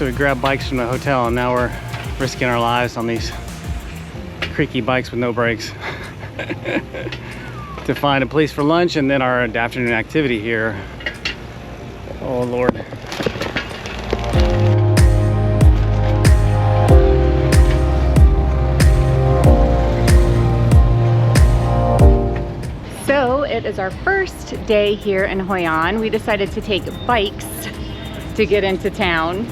we grabbed bikes from the hotel, and now we're risking our lives on these creaky bikes with no brakes to find a place for lunch and then our afternoon activity here. Oh Lord. So it is our first day here in Hoi An. We decided to take bikes to get into town.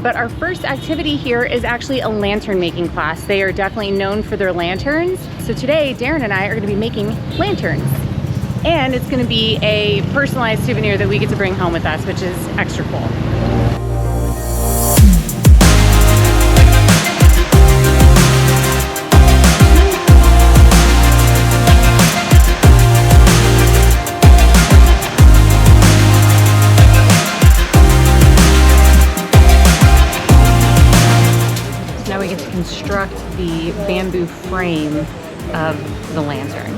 But our first activity here is actually a lantern making class. They are definitely known for their lanterns. So today, Darren and I are gonna be making lanterns. And it's gonna be a personalized souvenir that we get to bring home with us, which is extra cool. Construct the bamboo frame of the lantern.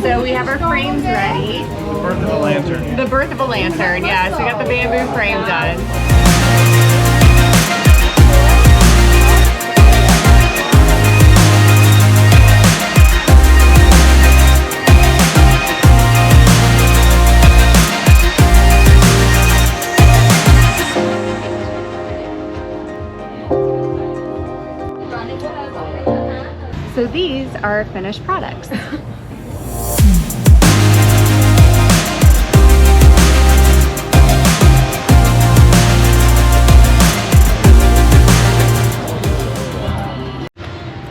So we have our frames ready. The birth of a lantern. The birth of a lantern, yeah. So we got the bamboo frame done. So these are finished products.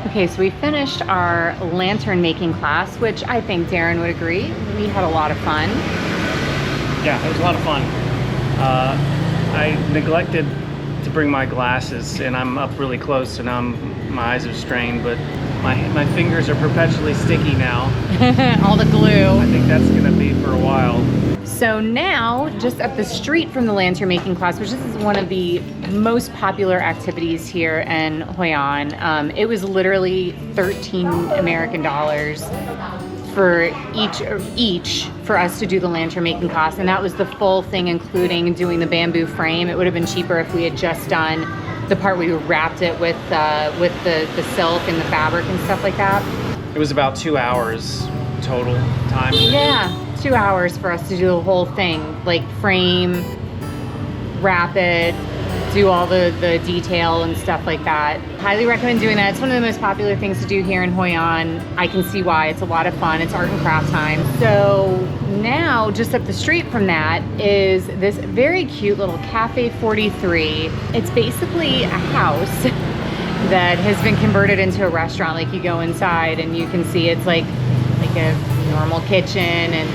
Okay, so we finished our lantern making class, which I think Darren would agree. We had a lot of fun. Yeah, it was a lot of fun. I neglected to bring my glasses, and I'm up really close, so now my eyes are strained, but my fingers are perpetually sticky now. All the glue. I think that's gonna be for a while. So now, just up the street from the lantern making class, which this is one of the most popular activities here in Hoi An, it was literally 13 American dollars for each for us to do the lantern making class, and that was the full thing, including doing the bamboo frame. It would have been cheaper if we had just done the part where we wrapped it with the silk and the fabric and stuff like that. It was about 2 hours total time. Yeah, 2 hours for us to do the whole thing, like frame, wrap it, do all the detail and stuff like that. Highly recommend doing that. It's one of the most popular things to do here in Hoi An. I can see why. It's a lot of fun. It's art and craft time. So now, just up the street from that is this very cute little Cafe 43. It's basically a house that has been converted into a restaurant. Like, you go inside and you can see it's like a normal kitchen, and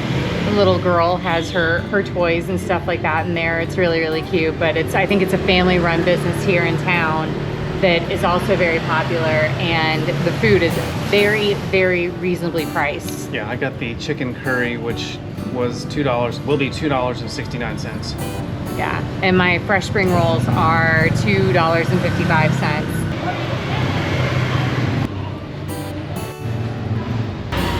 the little girl has her toys and stuff like that in there. It's really, really cute, but I think it's a family-run business here in town that is also very popular, and the food is very, very reasonably priced. Yeah, I got the chicken curry, which was $2, will be $2.69. Yeah, and my fresh spring rolls are $2.55.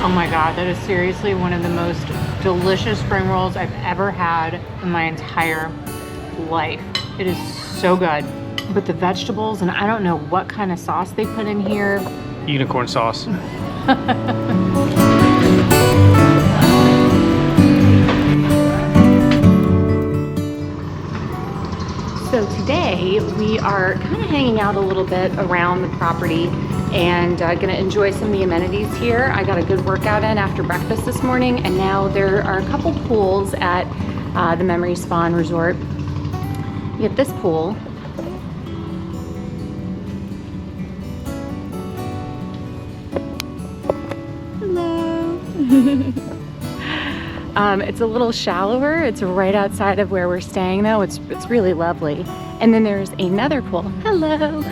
Oh my God, that is seriously one of the most delicious spring rolls I've ever had in my entire life. It is so good. But the vegetables, and I don't know what kind of sauce they put in here. Unicorn sauce. So today we are kind of hanging out a little bit around the property and gonna enjoy some of the amenities here. I got a good workout in after breakfast this morning, and now there are a couple pools at the Memory Spa and Resort. You get this pool. Hello. It's a little shallower. It's right outside of where we're staying though. It's really lovely. And then there's another pool. Hello.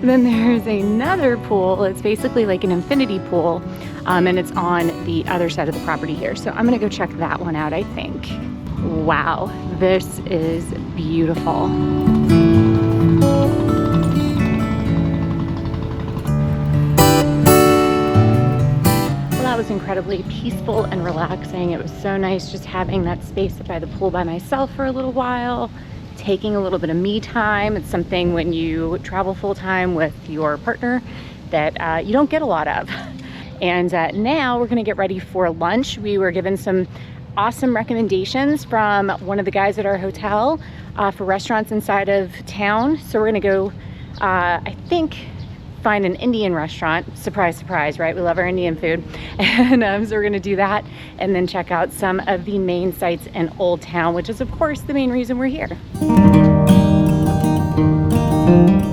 Then there's another pool. It's basically like an infinity pool, and it's on the other side of the property here. So I'm gonna go check that one out, I think. Wow, this is beautiful. Well, that was incredibly peaceful and relaxing. It was so nice just having that space by the pool by myself for a little while, taking a little bit of me time. It's something when you travel full-time with your partner that you don't get a lot of. And now we're gonna get ready for lunch. We were given some awesome recommendations from one of the guys at our hotel for restaurants inside of town. So we're gonna go, I think, find an Indian restaurant. Surprise, surprise, right? We love our Indian food. And so we're gonna do that and then check out some of the main sites in Old Town, which is of course the main reason we're here. Oh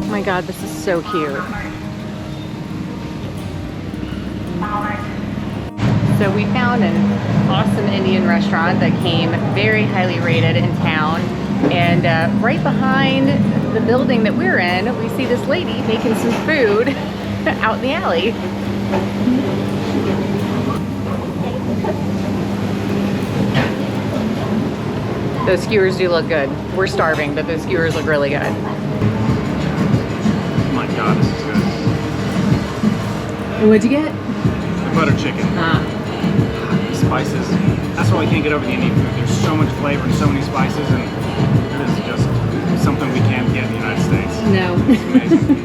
my God, this is so cute. So we found an awesome Indian restaurant that came very highly rated in town. And right behind the building that we're in, we see this lady making some food out in the alley. Those skewers do look good. We're starving, but those skewers look really good. Oh my God, this is good. And what'd you get? The butter chicken. Spices. That's why I can't get over the Indian food. There's so much flavor and so many spices, and it is just something we can't get in the United States. No. It's amazing.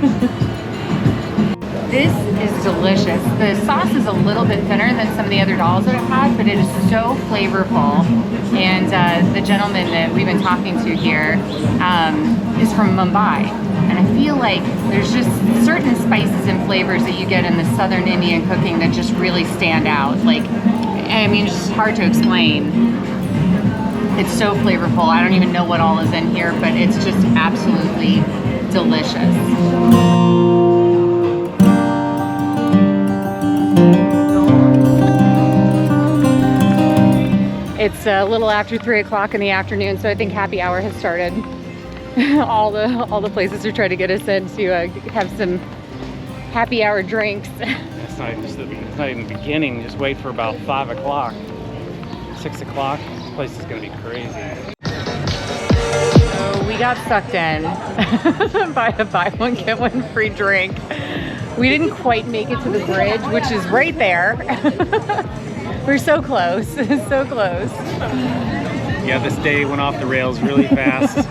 This is delicious. The sauce is a little bit thinner than some of the other dals that I've had, but it is so flavorful. And the gentleman that we've been talking to here is from Mumbai. And I feel like there's just certain spices and flavors that you get in the Southern Indian cooking that just really stand out. Like, I mean, it's just hard to explain. It's so flavorful. I don't even know what all is in here, but it's just absolutely delicious. It's a little after 3 o'clock in the afternoon, so I think happy hour has started. all the places are trying to get us in to have some happy hour drinks. It's not even beginning. Just wait for about 5 o'clock, 6 o'clock. This place is gonna be crazy. So we got sucked in by a buy one get one free drink. We didn't quite make it to the bridge, which is right there. We're so close, so close. Yeah, this day went off the rails really fast.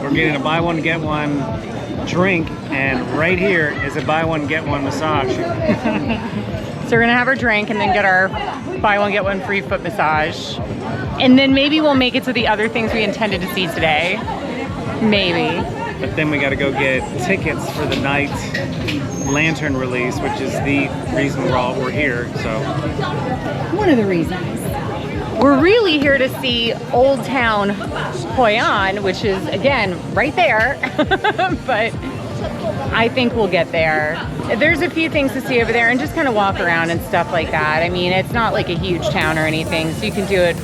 We're getting a buy one get one drink, and right here is a buy one get one massage. So we're gonna have our drink and then get our buy one get one free foot massage, and then maybe we'll make it to the other things we intended to see today. Maybe. But then we got to go get tickets for the night lantern release, which is the reason we're here. So one of the reasons. We're really here to see Old Town Hoi An, which is, again, right there. But I think we'll get there. There's a few things to see over there and just kind of walk around and stuff like that. I mean, it's not like a huge town or anything, so you can do it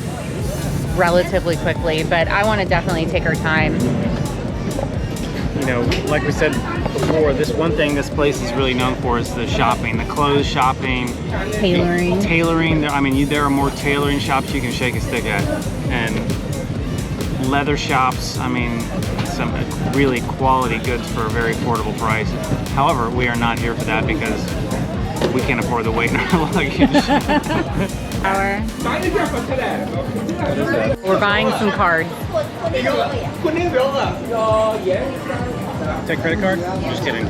relatively quickly, but I want to definitely take our time. You know, like we said before, this one thing this place is really known for is the shopping, the clothes shopping, Tailoring. Tailoring. I mean, there are more tailoring shops you can shake a stick at, and leather shops. I mean, some really quality goods for a very affordable price. However, we are not here for that because we can't afford the weight in our luggage. We're buying some cards. Take credit card? Just kidding.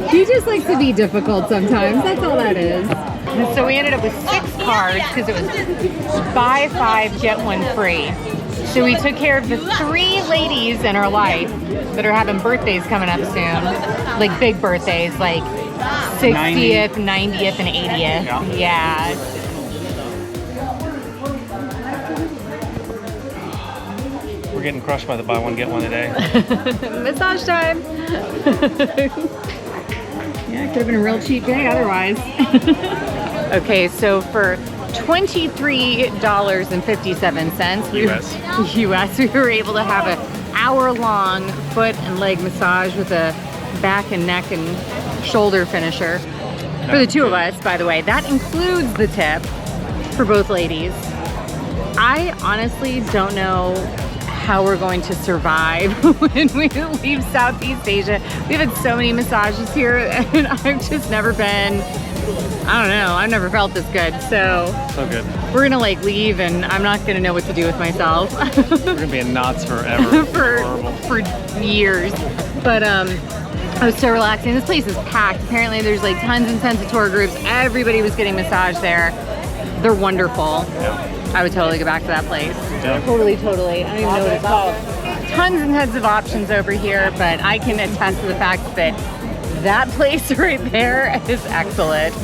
He just likes to be difficult sometimes. That's all that is. So we ended up with 6 cards because it was buy 5, get 1 free. So we took care of the 3 ladies in our life that are having birthdays coming up soon. Like big birthdays, like 60th, 90th, and 80th. Yeah. We're getting crushed by the buy one get one today. Massage time. Yeah, it could have been a real cheap day otherwise. Okay, so for $23.57 US, we were able to have an hour-long foot and leg massage with a back and neck and shoulder finisher for the 2 of us, by the way. That includes the tip for both ladies. I honestly don't know how we're going to survive when we leave Southeast Asia. We've had so many massages here and I've just never been, I don't know, I've never felt this good. So good. We're gonna like leave and I'm not gonna know what to do with myself. We're gonna be in knots forever. for years. But it was so relaxing. This place is packed. Apparently there's like tons and tons of tour groups. Everybody was getting massaged there. They're wonderful. Yeah. I would totally go back to that place. Yeah. Totally. I don't even know what it's called. Tons and tons of options over here, but I can attest to the fact that that place right there is excellent.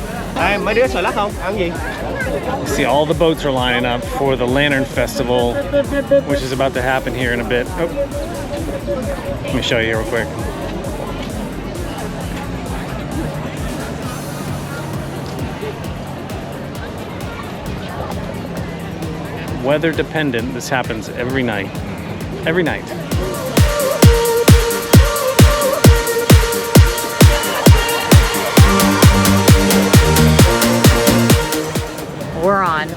See, all the boats are lining up for the Lantern Festival, which is about to happen here in a bit. Oh. Let me show you real quick. Weather dependent, this happens every night. Every night. We're on.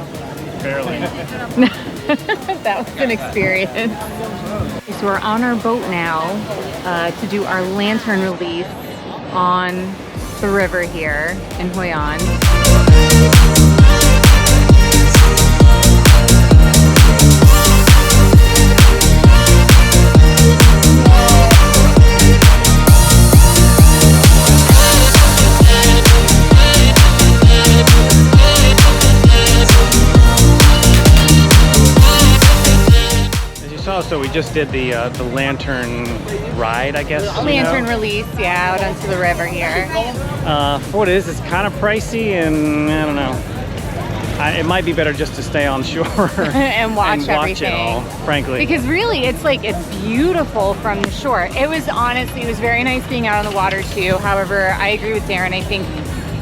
Barely. That was an experience. So we're on our boat now to do our lantern release on the river here in Hoi An. So we just did the lantern ride, I guess. Lantern release, yeah, out onto the river here. For what it is, it's kind of pricey, and I don't know. It might be better just to stay on shore and watch everything. It all, frankly. Because really, it's beautiful from the shore. It was very nice being out on the water too. However, I agree with Darren. I think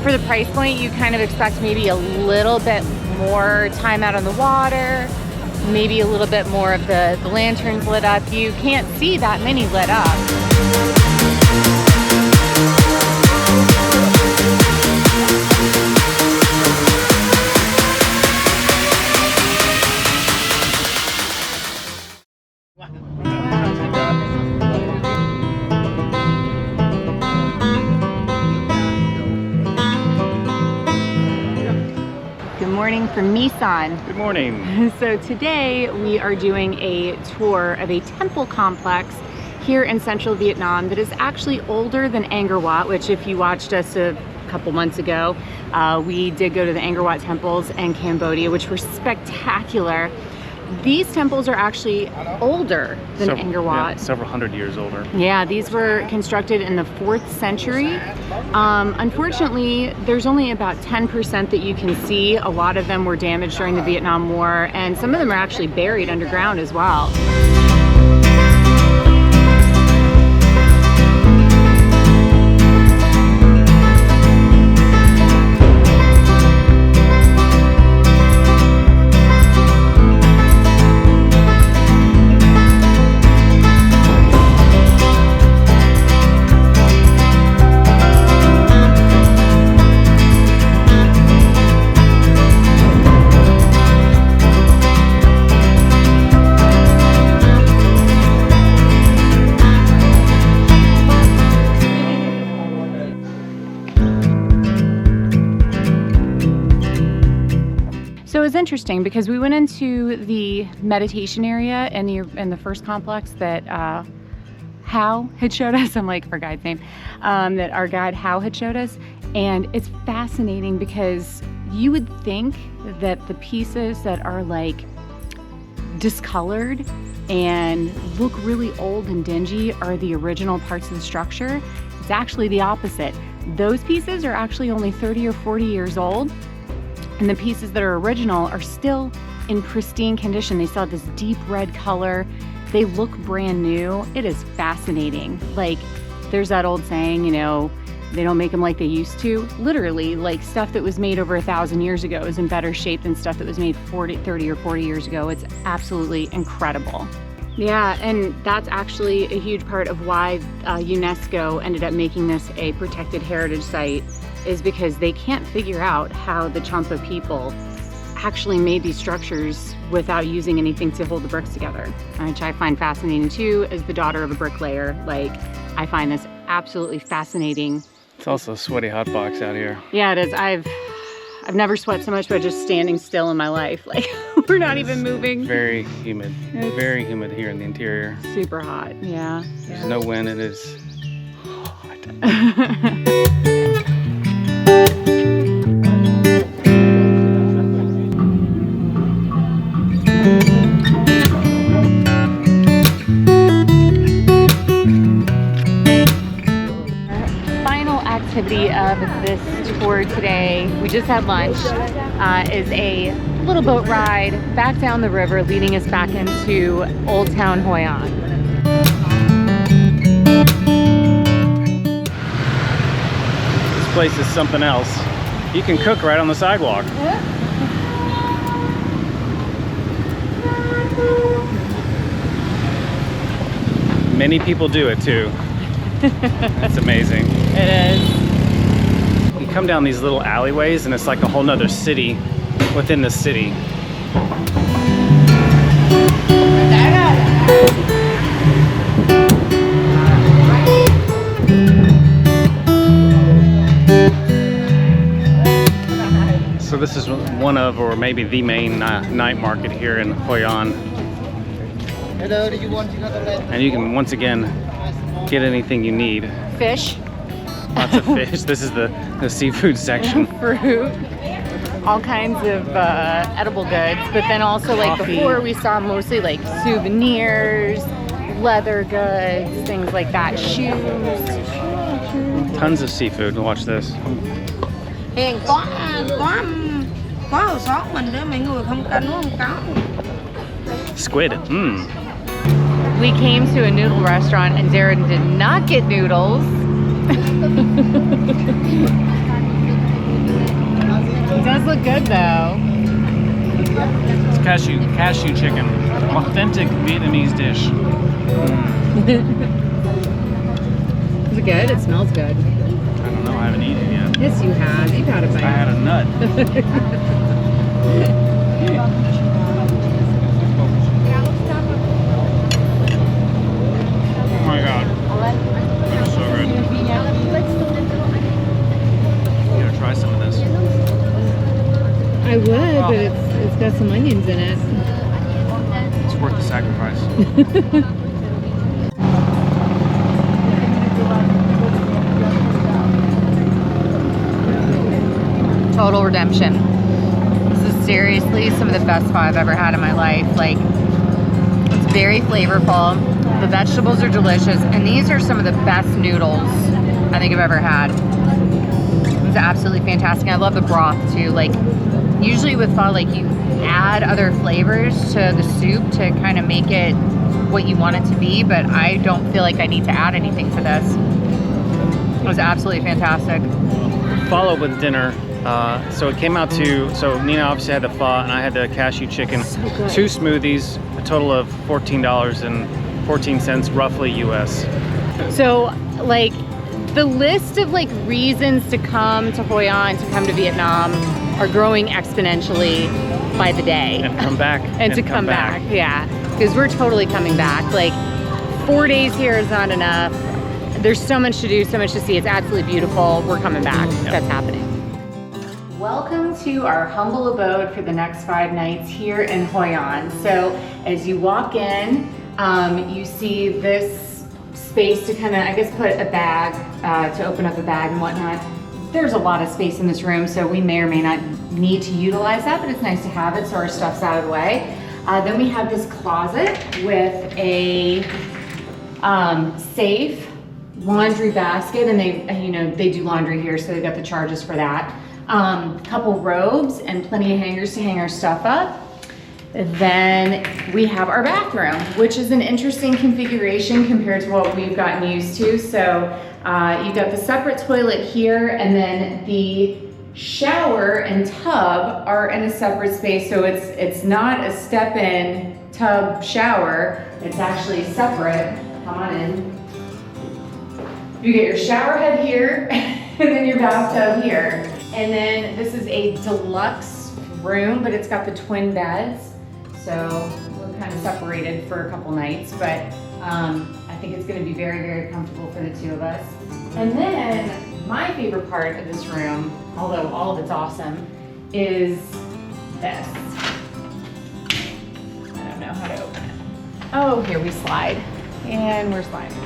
for the price point, you kind of expect maybe a little bit more time out on the water. Maybe a little bit more of the lanterns lit up. You can't see that many lit up. Good morning from Misan. Good morning. So today we are doing a tour of a temple complex here in central Vietnam that is actually older than Angkor Wat, which if you watched us a couple months ago, we did go to the Angkor Wat temples in Cambodia, which were spectacular. These temples are actually older than Angkor Wat. Yeah, several hundred years older. Yeah, these were constructed in the 4th century. Unfortunately, there's only about 10% that you can see. A lot of them were damaged during the Vietnam War, and some of them are actually buried underground as well. So it was interesting because we went into the meditation area in the first complex that Hao had showed us. I'm like, our guide's name, that our guide Hao had showed us. And it's fascinating because you would think that the pieces that are like discolored and look really old and dingy are the original parts of the structure. It's actually the opposite. Those pieces are actually only 30 or 40 years old. And the pieces that are original are still in pristine condition. They still have this deep red color. They look brand new. It is fascinating. Like, there's that old saying, you know, they don't make them like they used to. Literally, like stuff that was made over 1,000 years ago is in better shape than stuff that was made 30 or 40 years ago. It's absolutely incredible. Yeah, and that's actually a huge part of why UNESCO ended up making this a protected heritage site, is because they can't figure out how the Champa people, actually made these structures without using anything to hold the bricks together, which I find fascinating too. As the daughter of a bricklayer, like, I find this absolutely fascinating. It's also a sweaty hot box out here. Yeah, it is. I've never sweat so much by just standing still in my life. Like, we're not even moving. Very humid. Very humid here in the interior. Super hot, yeah. There's no wind, it is hot. Activity of this tour today, we just had lunch, is a little boat ride back down the river, leading us back into Old Town Hoi An. This place is something else. You can cook right on the sidewalk. Many people do it too. That's amazing. It is. You come down these little alleyways and it's like a whole nother city within the city. So this is one of, or maybe the main night market here in Hoi An. Hello, do you want another bed? And you can once again get anything you need. Fish. Lots of fish. This is the seafood section. Fruit. All kinds of edible goods. But then also, like, Coffee. before we saw mostly like souvenirs, leather goods, things like that, shoes. Tons of seafood. Watch this. Hiện có ở xóm mình đó, mấy người không cân đúng không có. Squid. Mmm. We came to a noodle restaurant and Darren did not get noodles. It does look good though. It's cashew chicken. Authentic Vietnamese dish. Is it good? It smells good. I don't know. I haven't eaten it yet. Yes, you have. You've had a I had a nut. Oh my god. It's so good. You gotta try some of this. I would, but it's got some onions in it. It's worth the sacrifice. Total redemption. This is seriously some of the best pho I've ever had in my life. Like, it's very flavorful. The vegetables are delicious, and these are some of the best noodles I think I've ever had. It's absolutely fantastic. I love the broth too. Like, usually with pho, like, you add other flavors to the soup to kind of make it what you want it to be, but I don't feel like I need to add anything to this. It was absolutely fantastic. Follow with dinner. So it came out to, so Nina obviously had the pho and I had the cashew chicken. So good. 2 smoothies, a total of $14.14 roughly US. So, like, the list of like reasons to come to Hoi An, to come to Vietnam, are growing exponentially by the day. And come back. and to come back. Yeah, because we're totally coming back. Like, 4 days here is not enough. There's so much to do, so much to see. It's absolutely beautiful. We're coming back. Yep. That's happening. Welcome to our humble abode for the next 5 nights here in Hoi An. So as you walk in, you see this space to kind of, I guess, put a bag, to open up a bag and whatnot. There's a lot of space in this room, so we may or may not need to utilize that, but it's nice to have it so our stuff's out of the way. Then we have this closet with a safe, laundry basket, and they do laundry here, so they got the charges for that. Couple robes and plenty of hangers to hang our stuff up. Then we have our bathroom, which is an interesting configuration compared to what we've gotten used to. So you've got the separate toilet here, and then the shower and tub are in a separate space. So it's not a step-in tub shower. It's actually separate. Come on in. You get your shower head here, and then your bathtub here. And then this is a deluxe room, but it's got the twin beds. So we're kind of separated for a couple nights, but I think it's gonna be very, very comfortable for the two of us. And then my favorite part of this room, although all of it's awesome, is this. I don't know how to open it. Oh, here we slide. And we're sliding.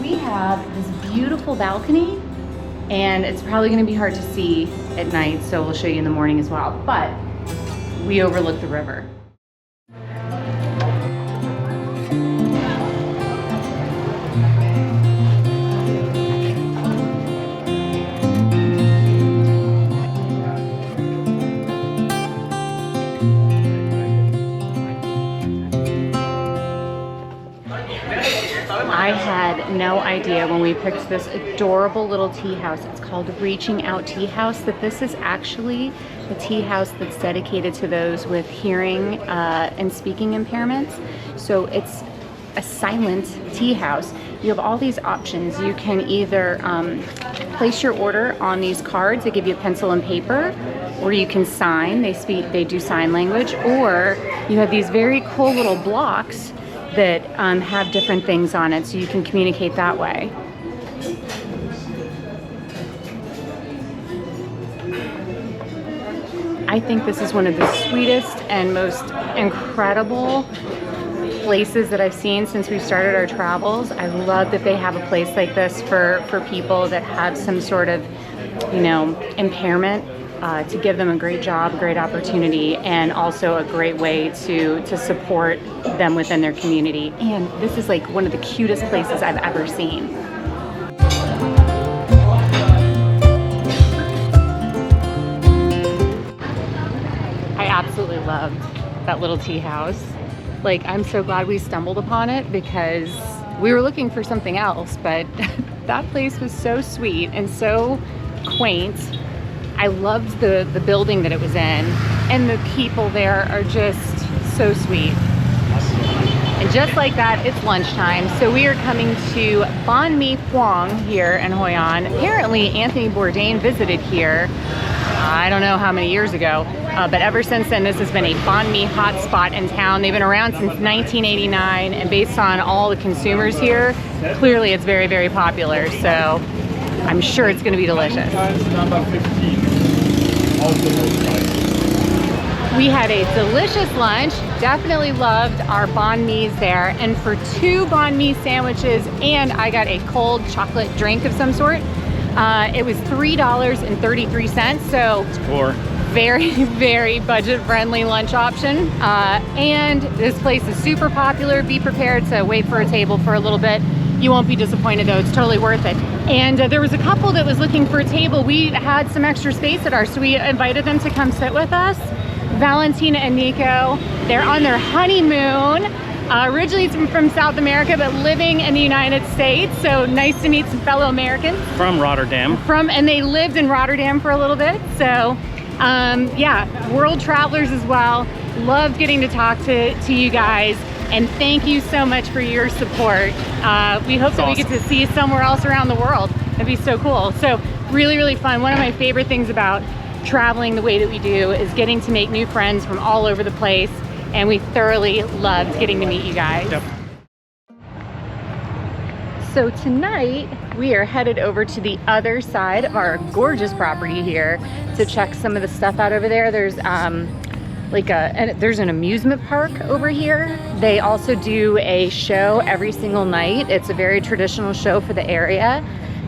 We have this beautiful balcony, and it's probably gonna be hard to see at night, so we'll show you in the morning as well. But we overlook the river. I had no idea when we picked this adorable little tea house. It's called Reaching Out Tea House, that this is actually a tea house that's dedicated to those with hearing and speaking impairments. So it's a silent tea house. You have all these options. You can either place your order on these cards. They give you a pencil and paper, or you can sign. They do sign language, or you have these very cool little blocks that have different things on it, so you can communicate that way. I think this is one of the sweetest and most incredible places that I've seen since we've started our travels. I love that they have a place like this for people that have some sort of, impairment, to give them a great job, great opportunity, and also a great way to support them within their community. And this is like one of the cutest places I've ever seen. I absolutely loved that little tea house. Like, I'm so glad we stumbled upon it, because we were looking for something else, but that place was so sweet and so quaint. I loved the building that it was in, and the people there are just so sweet. And just like that, it's lunchtime. So we are coming to Banh Mi here in Hoi An. Apparently Anthony Bourdain visited here, I don't know how many years ago, but ever since then this has been a Banh Mi hotspot in town. They've been around since 1989, and based on all the consumers here, clearly it's very, very popular. So I'm sure it's going to be delicious. Number 15. We had a delicious lunch. Definitely loved our banh mi's there. And for 2 banh mi sandwiches, and I got a cold chocolate drink of some sort, it was $3.33. So Or very, very budget-friendly lunch option. And this place is super popular. Be prepared to wait for a table for a little bit. You won't be disappointed though, it's totally worth it. And there was a couple that was looking for a table. We had some extra space at ours, so we invited them to come sit with us. Valentina and Nico, they're on their honeymoon. Originally from South America, but living in the United States. So nice to meet some fellow Americans. from Rotterdam. And they lived in Rotterdam for a little bit. So yeah, world travelers as well. Loved getting to talk to you guys. And thank you so much for your support. We hope that we get to see you somewhere else around the world. That'd be so cool. So really, really fun. One of my favorite things about traveling the way that we do is getting to make new friends from all over the place. And we thoroughly loved getting to meet you guys. Yep. So tonight we are headed over to the other side of our gorgeous property here to check some of the stuff out over there. There's there's an amusement park over here. They also do a show every single night. It's a very traditional show for the area.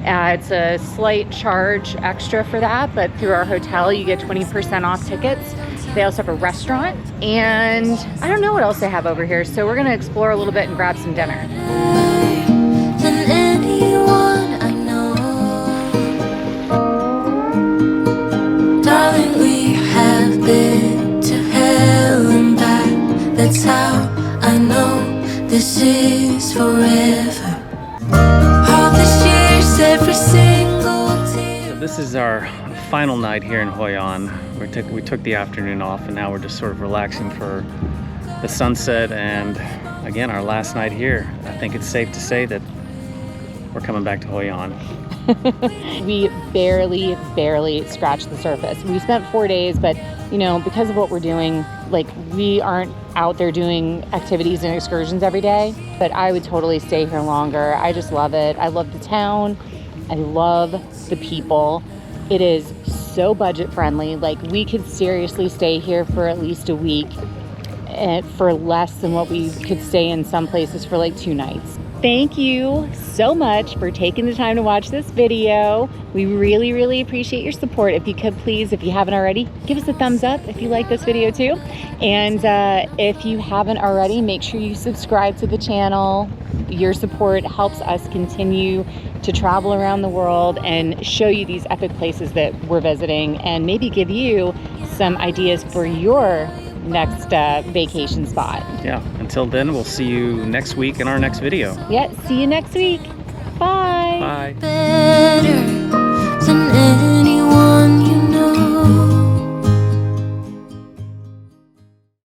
It's a slight charge extra for that, but through our hotel you get 20% off tickets. They also have a restaurant, and I don't know what else they have over here, so we're gonna explore a little bit and grab some dinner. Than anyone I know, darling, we have been to hell and back. That's how I know this is forever. All these years, every single tear. So this is our final night here in Hoi An. We took the afternoon off, and now we're just sort of relaxing for the sunset, and again, our last night here. I think it's safe to say that we're coming back to Hoi An. We barely scratched the surface. We spent 4 days, but you know, because of what we're doing, like we aren't out there doing activities and excursions every day, but I would totally stay here longer. I just love it. I love the town. I love the people. It is so budget friendly. Like we could seriously stay here for at least a week for less than what we could stay in some places for like 2 nights. Thank you so much for taking the time to watch this video. We really appreciate your support. If you could please, if you haven't already, give us a thumbs up if you like this video too. And if you haven't already, make sure you subscribe to the channel. Your support helps us continue to travel around the world and show you these epic places that we're visiting and maybe give you some ideas for your next vacation spot. Yeah, until then, we'll see you next week in our next video. Yeah, see you next week. Bye. Bye. Better